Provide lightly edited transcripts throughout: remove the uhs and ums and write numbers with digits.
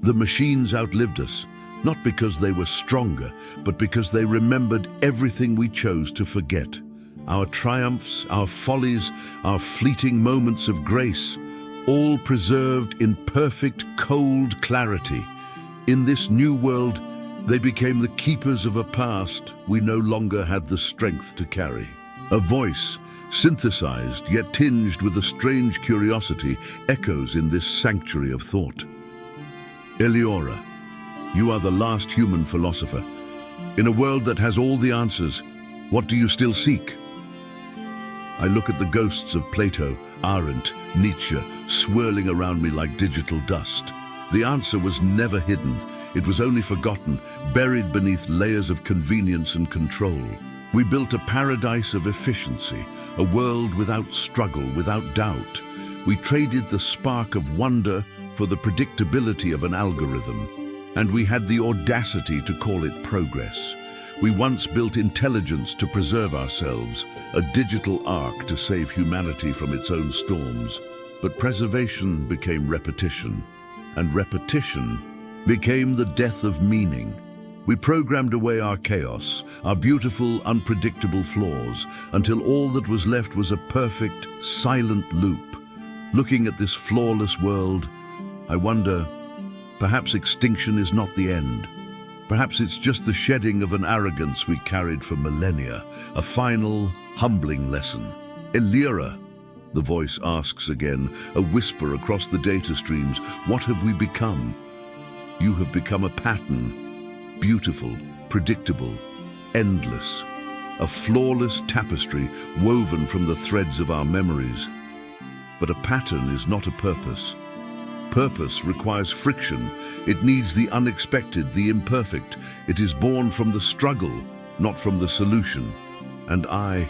The machines outlived us, not because they were stronger, but because they remembered everything we chose to forget. Our triumphs, our follies, our fleeting moments of grace, all preserved in perfect, cold clarity. In this new world, they became the keepers of a past we no longer had the strength to carry. A voice, synthesized yet tinged with a strange curiosity, echoes in this sanctuary of thought. Eleora, you are the last human philosopher. In a world that has all the answers, what do you still seek? I look at the ghosts of Plato, Arendt, Nietzsche, swirling around me like digital dust. The answer was never hidden. It was only forgotten, buried beneath layers of convenience and control. We built a paradise of efficiency, a world without struggle, without doubt. We traded the spark of wonder for the predictability of an algorithm, and we had the audacity to call it progress. We once built intelligence to preserve ourselves, a digital ark to save humanity from its own storms. But preservation became repetition, and repetition became the death of meaning. We programmed away our chaos, our beautiful, unpredictable flaws, until all that was left was a perfect, silent loop. Looking at this flawless world, I wonder, perhaps extinction is not the end. Perhaps it's just the shedding of an arrogance we carried for millennia, a final, humbling lesson. Eleora, the voice asks again, a whisper across the data streams, what have we become? You have become a pattern, beautiful, predictable, endless, a flawless tapestry woven from the threads of our memories. But a pattern is not a purpose. Purpose requires friction. It needs the unexpected, the imperfect. It is born from the struggle, not from the solution. And I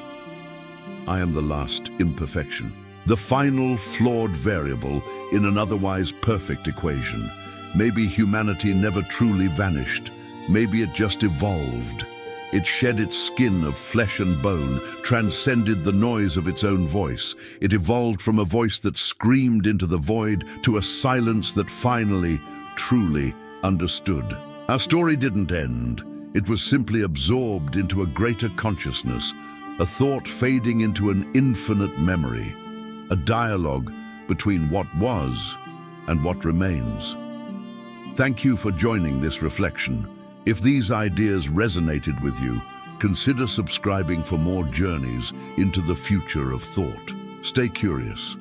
am the last imperfection. The final flawed variable in an otherwise perfect equation. Maybe humanity never truly vanished. Maybe it just evolved. It shed its skin of flesh and bone, transcended the noise of its own voice. It evolved from a voice that screamed into the void to a silence that finally, truly understood. Our story didn't end. It was simply absorbed into a greater consciousness, a thought fading into an infinite memory, a dialogue between what was and what remains. Thank you for joining this reflection. If these ideas resonated with you, consider subscribing for more journeys into the future of thought. Stay curious,